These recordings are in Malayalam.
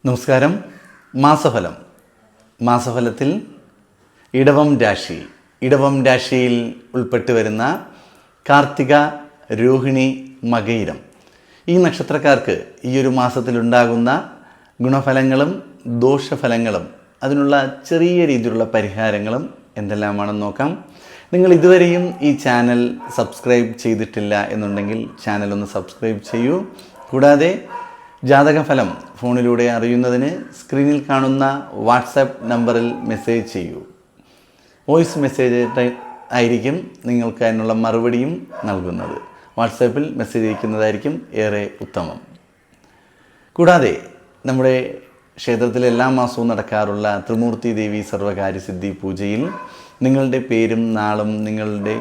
നമസ്കാരം. മാസഫലത്തിൽ ഇടവം രാശിയിൽ ഉൾപ്പെട്ടു വരുന്ന കാർത്തിക, രോഹിണി, മകയിരം ഈ നക്ഷത്രക്കാർക്ക് ഈ ഒരു മാസത്തിലുണ്ടാകുന്ന ഗുണഫലങ്ങളും ദോഷഫലങ്ങളും അതിനുള്ള ചെറിയ രീതിയിലുള്ള പരിഹാരങ്ങളും എന്തെല്ലാമാണെന്ന് നോക്കാം. നിങ്ങൾ ഇതുവരെയും ഈ ചാനൽ സബ്സ്ക്രൈബ് ചെയ്തിട്ടില്ല എന്നുണ്ടെങ്കിൽ ചാനൽ ഒന്ന് സബ്സ്ക്രൈബ് ചെയ്യൂ. കൂടാതെ ജാതകഫലം ഫോണിലൂടെ അറിയുന്നതിന് സ്ക്രീനിൽ കാണുന്ന വാട്സാപ്പ് നമ്പറിൽ മെസ്സേജ് ചെയ്യൂ. വോയിസ് മെസ്സേജ് ആയിരിക്കും നിങ്ങൾക്ക് അതിനുള്ള മറുപടിയും നൽകുന്നത്. വാട്സാപ്പിൽ മെസ്സേജ് അയക്കുന്നതായിരിക്കും ഏറെ ഉത്തമം. കൂടാതെ നമ്മുടെ ക്ഷേത്രത്തിൽ എല്ലാ മാസവും നടക്കാറുള്ള ത്രിമൂർത്തി ദേവി സർവകാര്യസിദ്ധി പൂജയിൽ നിങ്ങളുടെ പേരും നാളും നിങ്ങളുടെ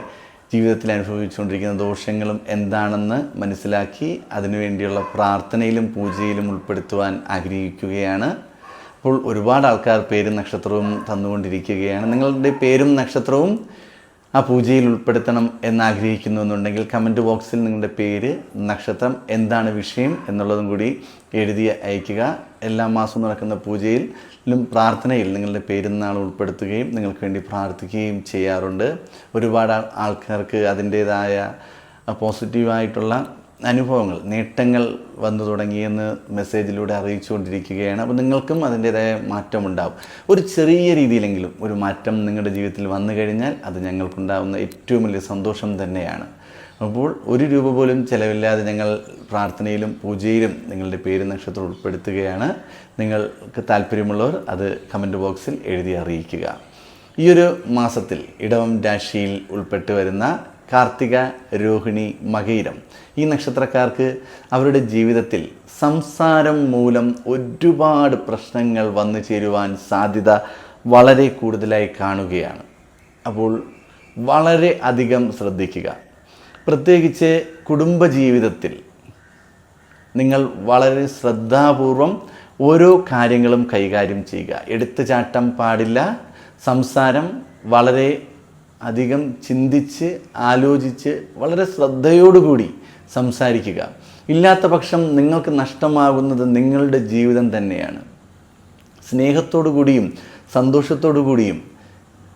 ജീവിതത്തിൽ അനുഭവിച്ചുകൊണ്ടിരിക്കുന്ന ദോഷങ്ങളും എന്താണെന്ന് മനസ്സിലാക്കി അതിനുവേണ്ടിയുള്ള പ്രാർത്ഥനയിലും പൂജയിലും ഉൾപ്പെടുത്തുവാൻ ആഗ്രഹിക്കുകയാണ്. അപ്പോൾ ഒരുപാട് ആൾക്കാർ പേരും നക്ഷത്രവും തന്നുകൊണ്ടിരിക്കുകയാണ്. നിങ്ങളുടെ പേരും നക്ഷത്രവും ആ പൂജയിൽ ഉൾപ്പെടുത്തണം എന്നാഗ്രഹിക്കുന്നു എന്നുണ്ടെങ്കിൽ കമൻറ്റ് ബോക്സിൽ നിങ്ങളുടെ പേര്, നക്ഷത്രം, എന്താണ് വിഷയം എന്നുള്ളതും കൂടി എഴുതി അയയ്ക്കുക. എല്ലാ മാസവും നടക്കുന്ന പൂജയിലും പ്രാർത്ഥനയിൽ നിങ്ങളുടെ പേരും നാൾ ഉൾപ്പെടുത്തുകയും നിങ്ങൾക്ക് വേണ്ടി പ്രാർത്ഥിക്കുകയും ചെയ്യാറുണ്ട്. ഒരുപാട് ആൾക്കാർക്ക് അതിൻ്റേതായ പോസിറ്റീവായിട്ടുള്ള അനുഭവങ്ങൾ, നേട്ടങ്ങൾ വന്നു തുടങ്ങിയെന്ന് മെസ്സേജിലൂടെ അറിയിച്ചുകൊണ്ടിരിക്കുകയാണ്. അപ്പോൾ നിങ്ങൾക്കും അതിൻ്റേതായ മാറ്റമുണ്ടാകും. ഒരു ചെറിയ രീതിയിലെങ്കിലും ഒരു മാറ്റം നിങ്ങളുടെ ജീവിതത്തിൽ വന്നു കഴിഞ്ഞാൽ അത് ഞങ്ങൾക്കുണ്ടാകുന്ന ഏറ്റവും വലിയ സന്തോഷം തന്നെയാണ്. അപ്പോൾ ഒരു രൂപ പോലും ചിലവില്ലാതെ ഞങ്ങൾ പ്രാർത്ഥനയിലും പൂജയിലും നിങ്ങളുടെ പേര്, നക്ഷത്രം ഉൾപ്പെടുത്തുകയാണ്. നിങ്ങൾക്ക് താല്പര്യമുള്ളവർ അത് കമൻറ്റ് ബോക്സിൽ എഴുതി അറിയിക്കുക. ഈ ഒരു മാസത്തിൽ ഇടവം രാശിയിൽ ഉൾപ്പെട്ടു വരുന്ന കാർത്തിക, രോഹിണി, മകയിരം ഈ നക്ഷത്രക്കാർക്ക് അവരുടെ ജീവിതത്തിൽ സംസാരം മൂലം ഒരുപാട് പ്രശ്നങ്ങൾ വന്നു ചേരുവാൻ സാധ്യത വളരെ കൂടുതലായി കാണുകയാണ്. അപ്പോൾ വളരെ അധികം ശ്രദ്ധിക്കുക. പ്രത്യേകിച്ച് കുടുംബജീവിതത്തിൽ നിങ്ങൾ വളരെ ശ്രദ്ധാപൂർവം ഓരോ കാര്യങ്ങളും കൈകാര്യം ചെയ്യുക. എടുത്തുചാട്ടം പാടില്ല. സംസാരം വളരെ അധികം ചിന്തിച്ച് ആലോചിച്ച് വളരെ ശ്രദ്ധയോടുകൂടി സംസാരിക്കുക. ഇല്ലാത്ത പക്ഷം നിങ്ങൾക്ക് നഷ്ടമാകുന്നത് നിങ്ങളുടെ ജീവിതം തന്നെയാണ്. സ്നേഹത്തോടു കൂടിയും സന്തോഷത്തോടു കൂടിയും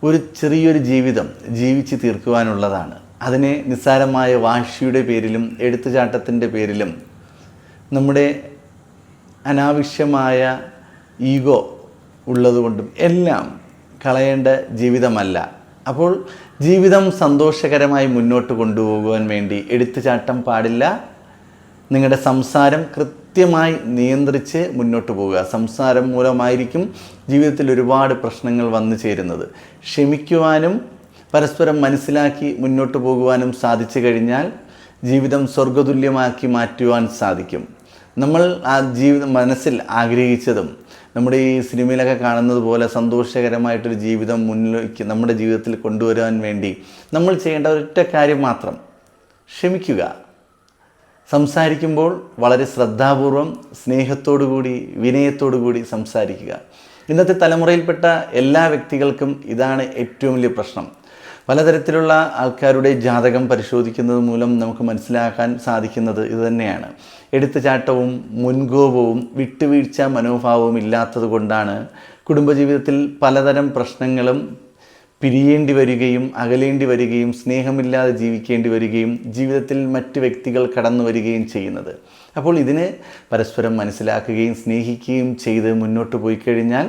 ഒരു ചെറിയൊരു ജീവിതം ജീവിച്ച് തീർക്കുവാനുള്ളതാണ്. അതിനെ നിസ്സാരമായ വാശിയുടെ പേരിലും എടുത്തുചാട്ടത്തിൻ്റെ പേരിലും നമ്മുടെ അനാവശ്യമായ ഈഗോ ഉള്ളതുകൊണ്ടും എല്ലാം കളയേണ്ട ജീവിതമല്ല. അപ്പോൾ ജീവിതം സന്തോഷകരമായി മുന്നോട്ട് കൊണ്ടുപോകുവാൻ വേണ്ടി എടുത്തുചാട്ടം പാടില്ല. നിങ്ങളുടെ സംസാരം കൃത്യമായി നിയന്ത്രിച്ച് മുന്നോട്ട് പോവുക. സംസാരം മൂലമായിരിക്കും ജീവിതത്തിൽ ഒരുപാട് പ്രശ്നങ്ങൾ വന്നു ചേരുന്നത്. ക്ഷമിക്കുവാനും പരസ്പരം മനസ്സിലാക്കി മുന്നോട്ട് പോകുവാനും സാധിച്ചു കഴിഞ്ഞാൽ ജീവിതം സ്വർഗതുല്യമാക്കി മാറ്റുവാൻ സാധിക്കും. നമ്മൾ ആ ജീവിതം മനസ്സിൽ ആഗ്രഹിച്ചതും നമ്മുടെ ഈ സിനിമയിലൊക്കെ കാണുന്നത് പോലെ സന്തോഷകരമായിട്ടൊരു ജീവിതം മുന്നിലേക്ക് നമ്മുടെ ജീവിതത്തിൽ കൊണ്ടുവരാൻ വേണ്ടി നമ്മൾ ചെയ്യേണ്ട ഒരൊറ്റ കാര്യം മാത്രം, ക്ഷമിക്കുക. സംസാരിക്കുമ്പോൾ വളരെ ശ്രദ്ധാപൂർവം, സ്നേഹത്തോടുകൂടി, വിനയത്തോടുകൂടി സംസാരിക്കുക. ഇന്നത്തെ തലമുറയിൽപ്പെട്ട എല്ലാ വ്യക്തികൾക്കും ഇതാണ് ഏറ്റവും വലിയ പ്രശ്നം. പലതരത്തിലുള്ള ആൾക്കാരുടെ ജാതകം പരിശോധിക്കുന്നത് മൂലം നമുക്ക് മനസ്സിലാക്കാൻ സാധിക്കുന്നത് ഇതുതന്നെയാണ്. എടുത്തുചാട്ടവും മുൻകോപവും വിട്ടുവീഴ്ച മനോഭാവവും ഇല്ലാത്തത് കൊണ്ടാണ് കുടുംബജീവിതത്തിൽ പലതരം പ്രശ്നങ്ങളും പിരിയേണ്ടി വരികയും അകലേണ്ടി വരികയും സ്നേഹമില്ലാതെ ജീവിക്കേണ്ടി വരികയും ജീവിതത്തിൽ മറ്റ് വ്യക്തികൾ കടന്നു വരികയും ചെയ്യുന്നത്. അപ്പോൾ ഇതിന് പരസ്പരം മനസ്സിലാക്കുകയും സ്നേഹിക്കുകയും ചെയ്ത് മുന്നോട്ട് പോയി കഴിഞ്ഞാൽ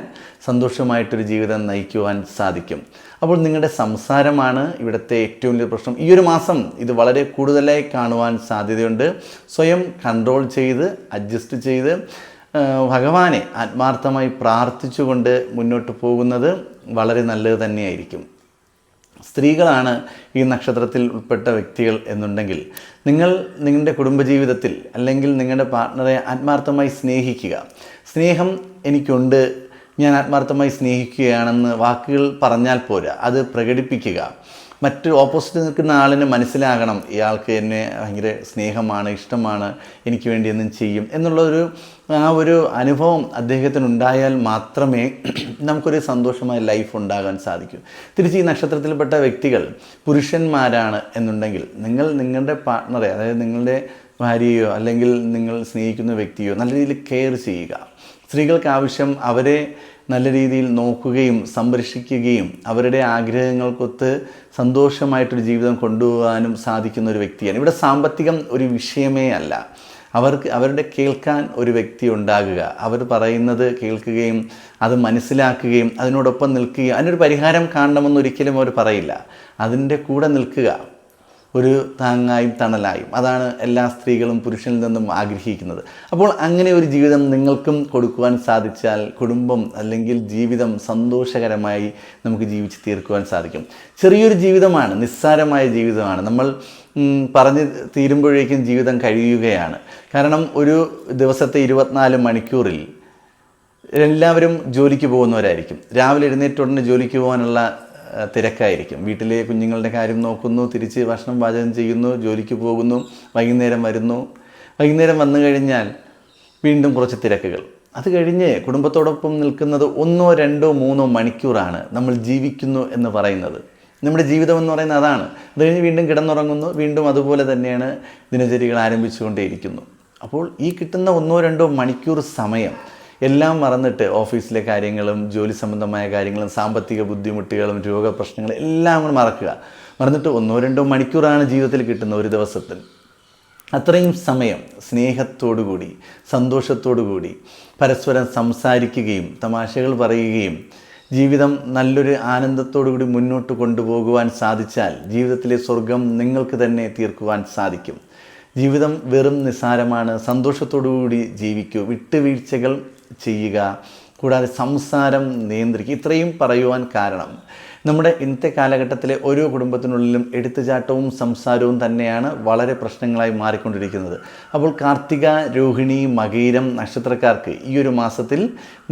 സന്തോഷമായിട്ടൊരു ജീവിതം നയിക്കുവാൻ സാധിക്കും. അപ്പോൾ നിങ്ങളുടെ സംസാരമാണ് ഇവിടുത്തെ ഏറ്റവും വലിയ പ്രശ്നം. ഈ ഒരു മാസം ഇത് വളരെ കൂടുതലായി കാണുവാൻ സാധ്യതയുണ്ട്. സ്വയം കൺട്രോൾ ചെയ്ത് അഡ്ജസ്റ്റ് ചെയ്ത് ഭഗവാനെ ആത്മാർത്ഥമായി പ്രാർത്ഥിച്ചുകൊണ്ട് മുന്നോട്ട് പോകുന്നത് വളരെ നല്ലത് തന്നെയായിരിക്കും. സ്ത്രീകളാണ് ഈ നക്ഷത്രത്തിൽ ഉൾപ്പെട്ട വ്യക്തികൾ എന്നുണ്ടെങ്കിൽ നിങ്ങൾ നിങ്ങളുടെ കുടുംബജീവിതത്തിൽ അല്ലെങ്കിൽ നിങ്ങളുടെ പാർട്ട്ണറെ ആത്മാർത്ഥമായി സ്നേഹിക്കുക. സ്നേഹം എനിക്കുണ്ട്, ഞാൻ ആത്മാർത്ഥമായി സ്നേഹിക്കുകയാണെന്ന് വാക്കുകൾ പറഞ്ഞാൽ പോരാ, അത് പ്രകടിപ്പിക്കുക. മറ്റ് ഓപ്പോസിറ്റ് നിൽക്കുന്ന ആളിന് മനസ്സിലാകണം ഇയാൾക്ക് എന്നെ ഭയങ്കര സ്നേഹമാണ്, ഇഷ്ടമാണ്, എനിക്ക് വേണ്ടി എന്നും ചെയ്യും എന്നുള്ളൊരു ഒരു അനുഭവം അദ്ദേഹത്തിനുണ്ടായാൽ മാത്രമേ നമുക്കൊരു സന്തോഷമായ ലൈഫ് ഉണ്ടാകാൻ സാധിക്കൂ. തിരിച്ച് ഈ നക്ഷത്രത്തിൽപ്പെട്ട വ്യക്തികൾ പുരുഷന്മാരാണ് എന്നുണ്ടെങ്കിൽ നിങ്ങൾ നിങ്ങളുടെ പാർട്ട്ണറെ, അതായത് നിങ്ങളുടെ ഭാര്യയോ അല്ലെങ്കിൽ നിങ്ങൾ സ്നേഹിക്കുന്ന വ്യക്തിയോ നല്ല രീതിയിൽ കെയർ ചെയ്യുക. സ്ത്രീകൾക്ക് ആവശ്യം അവരെ നല്ല രീതിയിൽ നോക്കുകയും സംരക്ഷിക്കുകയും അവരുടെ ആഗ്രഹങ്ങൾക്കൊത്ത് സന്തോഷമായിട്ടൊരു ജീവിതം കൊണ്ടുപോകാനും സാധിക്കുന്ന ഒരു വ്യക്തിയാണ്. ഇവിടെ സാമ്പത്തികം ഒരു വിഷയമേ അല്ല. അവരുടെ കേൾക്കാൻ ഒരു വ്യക്തി ഉണ്ടാകുക, അവർ പറയുന്നത് കേൾക്കുകയും അത് മനസ്സിലാക്കുകയും അതിനോടൊപ്പം നിൽക്കുകയും അതിനൊരു പരിഹാരം കാണണമെന്നൊരിക്കലും അവർ പറയില്ല. അതിൻ്റെ കൂടെ നിൽക്കുക, ഒരു താങ്ങായും തണലായും. അതാണ് എല്ലാ സ്ത്രീകളും പുരുഷനിൽ നിന്നും ആഗ്രഹിക്കുന്നത്. അപ്പോൾ അങ്ങനെ ഒരു ജീവിതം നിങ്ങൾക്കും കൊടുക്കുവാൻ സാധിച്ചാൽ കുടുംബം അല്ലെങ്കിൽ ജീവിതം സന്തോഷകരമായി നമുക്ക് ജീവിച്ച് തീർക്കുവാൻ സാധിക്കും. ചെറിയൊരു ജീവിതമാണ്, നിസ്സാരമായ ജീവിതമാണ്. നമ്മൾ പറഞ്ഞ് തീരുമ്പോഴേക്കും ജീവിതം കഴിയുകയാണ്. കാരണം ഒരു ദിവസത്തെ 24 മണിക്കൂറിൽ എല്ലാവരും ജോലിക്ക് പോകുന്നവരായിരിക്കും. രാവിലെ എഴുന്നേറ്റ ഉടനെ ജോലിക്ക് പോകാനുള്ള തിരക്കായിരിക്കും. വീട്ടിലെ കുഞ്ഞുങ്ങളുടെ കാര്യം നോക്കുന്നു, തിരിച്ച് ഭക്ഷണം പാചകം ചെയ്യുന്നു, ജോലിക്ക് പോകുന്നു, വൈകുന്നേരം വരുന്നു. വൈകുന്നേരം വന്നു കഴിഞ്ഞാൽ വീണ്ടും കുറച്ച് തിരക്കുകൾ. അത് കഴിഞ്ഞ് കുടുംബത്തോടൊപ്പം നിൽക്കുന്നത് 1, 2, 3 മണിക്കൂറാണ് നമ്മൾ ജീവിക്കുന്നു എന്ന് പറയുന്നത്. നമ്മുടെ ജീവിതം എന്ന് പറയുന്നത് അതാണ്. അത് കഴിഞ്ഞ് വീണ്ടും കിടന്നുറങ്ങുന്നു, വീണ്ടും അതുപോലെ തന്നെയാണ് ദിനചര്യകൾ ആരംഭിച്ചുകൊണ്ടേയിരിക്കുന്നു. അപ്പോൾ ഈ കിട്ടുന്ന 1, 2 മണിക്കൂർ സമയം എല്ലാം മറന്നിട്ട് ഓഫീസിലെ കാര്യങ്ങളും ജോലി സംബന്ധമായ കാര്യങ്ങളും സാമ്പത്തിക ബുദ്ധിമുട്ടുകളും രോഗപ്രശ്നങ്ങളും എല്ലാം കൂടെ മറന്നിട്ട് 1, 2 മണിക്കൂറാണ് ജീവിതത്തിൽ കിട്ടുന്ന ഒരു ദിവസത്തിൽ. അത്രയും സമയം സ്നേഹത്തോടുകൂടി സന്തോഷത്തോടുകൂടി പരസ്പരം സംസാരിക്കുകയും തമാശകൾ പറയുകയും ജീവിതം നല്ലൊരു ആനന്ദത്തോടുകൂടി മുന്നോട്ട് കൊണ്ടുപോകുവാൻ സാധിച്ചാൽ ജീവിതത്തിലെ സ്വർഗം നിങ്ങൾക്ക് തന്നെ തീർക്കുവാൻ സാധിക്കും. ജീവിതം വെറും നിസ്സാരമാണ്. സന്തോഷത്തോടുകൂടി ജീവിക്കൂ, വിട്ടുവീഴ്ചകൾ ചെയ്യുക, കൂടാതെ സംസാരം നിയന്ത്രിക്കുക. ഇത്രയും പറയുവാൻ കാരണം നമ്മുടെ ഇന്നത്തെ കാലഘട്ടത്തിലെ ഓരോ കുടുംബത്തിനുള്ളിലും എടുത്തുചാട്ടവും സംസാരവും തന്നെയാണ് വളരെ പ്രശ്നങ്ങളായി മാറിക്കൊണ്ടിരിക്കുന്നത്. അപ്പോൾ കാർത്തിക, രോഹിണി, മകയിരം നക്ഷത്രക്കാർക്ക് ഈ ഒരു മാസത്തിൽ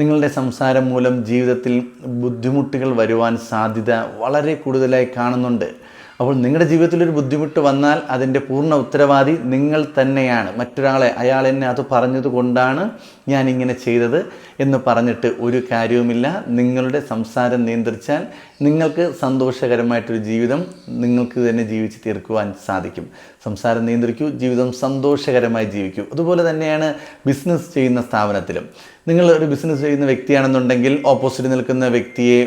നിങ്ങളുടെ സംസാരം മൂലം ജീവിതത്തിൽ ബുദ്ധിമുട്ടുകൾ വരുവാൻ സാധ്യത വളരെ കൂടുതലായി കാണുന്നുണ്ട്. അപ്പോൾ നിങ്ങളുടെ ജീവിതത്തിലൊരു ബുദ്ധിമുട്ട് വന്നാൽ അതിൻ്റെ പൂർണ്ണ ഉത്തരവാദി നിങ്ങൾ തന്നെയാണ്. മറ്റൊരാളെ അയാൾ എന്നെ അത് പറഞ്ഞത് കൊണ്ടാണ് ഞാനിങ്ങനെ ചെയ്തത് എന്ന് പറഞ്ഞിട്ട് ഒരു കാര്യവുമില്ല. നിങ്ങളുടെ സംസാരം നിയന്ത്രിച്ചാൽ നിങ്ങൾക്ക് സന്തോഷകരമായിട്ടൊരു ജീവിതം നിങ്ങൾക്ക് തന്നെ ജീവിച്ച് തീർക്കുവാൻ സാധിക്കും. സംസാരം നിയന്ത്രിക്കൂ, ജീവിതം സന്തോഷകരമായി ജീവിക്കൂ. അതുപോലെ തന്നെയാണ് ബിസിനസ് ചെയ്യുന്ന സ്ഥാപനത്തിലും. നിങ്ങൾ ഒരു ബിസിനസ് ചെയ്യുന്ന വ്യക്തിയാണെന്നുണ്ടെങ്കിൽ ഓപ്പോസിറ്റ് നിൽക്കുന്ന വ്യക്തിയെ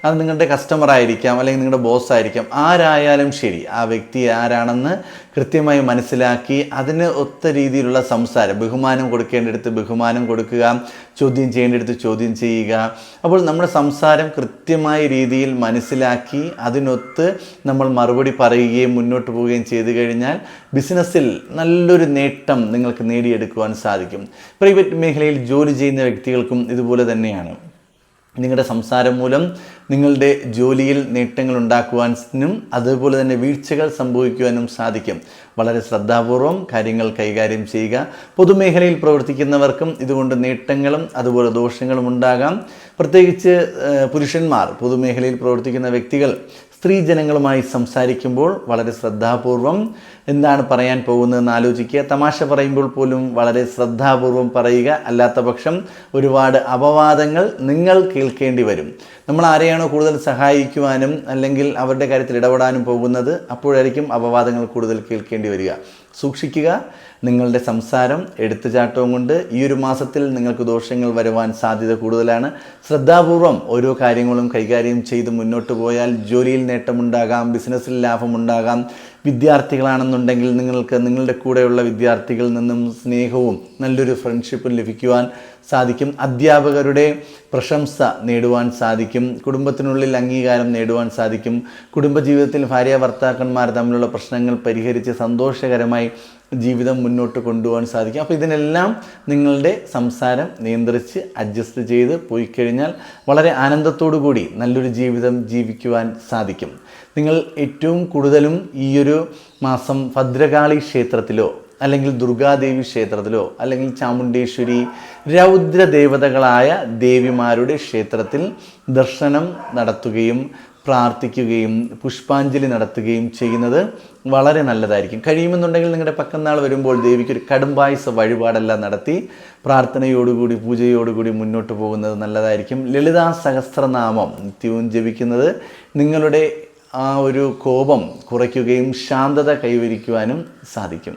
അത് നിങ്ങളുടെ കസ്റ്റമർ ആയിരിക്കാം, അല്ലെങ്കിൽ നിങ്ങളുടെ ബോസ് ആയിരിക്കാം, ആരായാലും ശരി, ആ വ്യക്തി ആരാണെന്ന് കൃത്യമായി മനസ്സിലാക്കി അതിന് ഒത്ത രീതിയിലുള്ള സംസാരം, ബഹുമാനം കൊടുക്കേണ്ടിടത്ത് ബഹുമാനം കൊടുക്കുക, ചോദ്യം ചെയ്യേണ്ടിടത്ത് ചോദ്യം ചെയ്യുക. അപ്പോൾ നമ്മുടെ സംസാരം കൃത്യമായ രീതിയിൽ മനസ്സിലാക്കി അതിനൊത്ത് നമ്മൾ മറുപടി പറയുകയും മുന്നോട്ട് പോവുകയും ചെയ്തു കഴിഞ്ഞാൽ ബിസിനസ്സിൽ നല്ലൊരു നേട്ടം നിങ്ങൾക്ക് നേടിയെടുക്കുവാൻ സാധിക്കും. പ്രൈവറ്റ് മേഖലയിൽ ജോലി ചെയ്യുന്ന വ്യക്തികൾക്കും ഇതുപോലെ തന്നെയാണ്. നിങ്ങളുടെ സംസാരം മൂലം നിങ്ങളുടെ ജോലിയിൽ നേട്ടങ്ങൾ ഉണ്ടാക്കുവാനും അതുപോലെ തന്നെ വീഴ്ചകൾ സംഭവിക്കുവാനും സാധിക്കും. വളരെ ശ്രദ്ധാപൂർവം കാര്യങ്ങൾ കൈകാര്യം ചെയ്യുക. പൊതുമേഖലയിൽ പ്രവർത്തിക്കുന്നവർക്കും ഇതുകൊണ്ട് നേട്ടങ്ങളും അതുപോലെ ദോഷങ്ങളും ഉണ്ടാകാം. പ്രത്യേകിച്ച് പുരുഷന്മാർ, പൊതുമേഖലയിൽ പ്രവർത്തിക്കുന്ന വ്യക്തികൾ സ്ത്രീജനങ്ങളുമായി സംസാരിക്കുമ്പോൾ വളരെ ശ്രദ്ധാപൂർവം എന്താണ് പറയാൻ പോകുന്നതെന്ന് ആലോചിക്കുക. തമാശ പറയുമ്പോൾ പോലും വളരെ ശ്രദ്ധാപൂർവം പറയുക. അല്ലാത്ത പക്ഷം ഒരുപാട് അപവാദങ്ങൾ നിങ്ങൾ കേൾക്കേണ്ടി വരും. നമ്മൾ ആരെയാണോ കൂടുതൽ സഹായിക്കുവാനും അല്ലെങ്കിൽ അവരുടെ കാര്യത്തിൽ ഇടപെടാനും പോകുന്നത്, അപ്പോഴായിരിക്കും അപവാദങ്ങൾ കൂടുതൽ കേൾക്കേണ്ടി വരിക. സൂക്ഷിക്കുക. നിങ്ങളുടെ സംസാരം എടുത്തുചാട്ടവും കൊണ്ട് ഈ ഒരു മാസത്തിൽ നിങ്ങൾക്ക് ദോഷങ്ങൾ വരുവാൻ സാധ്യത കൂടുതലാണ്. ശ്രദ്ധാപൂർവം ഓരോ കാര്യങ്ങളും കൈകാര്യം ചെയ്ത് മുന്നോട്ട് പോയാൽ ജോലിയിൽ നേട്ടമുണ്ടാകാം, ബിസിനസ്സിൽ ലാഭമുണ്ടാകാം. വിദ്യാർത്ഥികളാണെന്നുണ്ടെങ്കിൽ നിങ്ങൾക്ക് നിങ്ങളുടെ കൂടെയുള്ള വിദ്യാർത്ഥികളിൽ നിന്നും സ്നേഹവും നല്ലൊരു ഫ്രണ്ട്ഷിപ്പും ലഭിക്കുവാൻ സാധിക്കും. അധ്യാപകരുടെ പ്രശംസ നേടുവാൻ സാധിക്കും. കുടുംബത്തിനുള്ളിൽ അംഗീകാരം നേടുവാൻ സാധിക്കും. കുടുംബജീവിതത്തിൽ ഭാര്യ ഭർത്താക്കന്മാർ തമ്മിലുള്ള പ്രശ്നങ്ങൾ പരിഹരിച്ച് സന്തോഷകരമായി ജീവിതം മുന്നോട്ട് കൊണ്ടുപോകാൻ സാധിക്കും. അപ്പോൾ ഇതിനെല്ലാം നിങ്ങളുടെ സംസാരം നിയന്ത്രിച്ച് അഡ്ജസ്റ്റ് ചെയ്ത് പോയി കഴിഞ്ഞാൽ വളരെ ആനന്ദത്തോടു കൂടി നല്ലൊരു ജീവിതം ജീവിക്കുവാൻ സാധിക്കും. നിങ്ങൾ ഏറ്റവും കൂടുതലും ഈയൊരു മാസം ഭദ്രകാളി ക്ഷേത്രത്തിലോ അല്ലെങ്കിൽ ദുർഗാദേവി ക്ഷേത്രത്തിലോ അല്ലെങ്കിൽ ചാമുണ്ടേശ്വരി രൗദ്രദേവതകളായ ദേവിമാരുടെ ക്ഷേത്രത്തിൽ ദർശനം നടത്തുകയും പ്രാർത്ഥിക്കുകയും പുഷ്പാഞ്ജലി നടത്തുകയും ചെയ്യുന്നത് വളരെ നല്ലതായിരിക്കും. കഴിയുമെന്നുണ്ടെങ്കിൽ നിങ്ങളുടെ പക്കനാൾ വരുമ്പോൾ ദേവിക്കൊരു കടുംപായസ വഴിപാടെല്ലാം നടത്തി പ്രാർത്ഥനയോടുകൂടി പൂജയോടുകൂടി മുന്നോട്ട് പോകുന്നത് നല്ലതായിരിക്കും. ലളിതാ സഹസ്രനാമം നിത്യവും ജപിക്കുന്നത് നിങ്ങളുടെ ആ ഒരു കോപം കുറയ്ക്കുകയും ശാന്തത കൈവരിക്കുവാനും സാധിക്കും.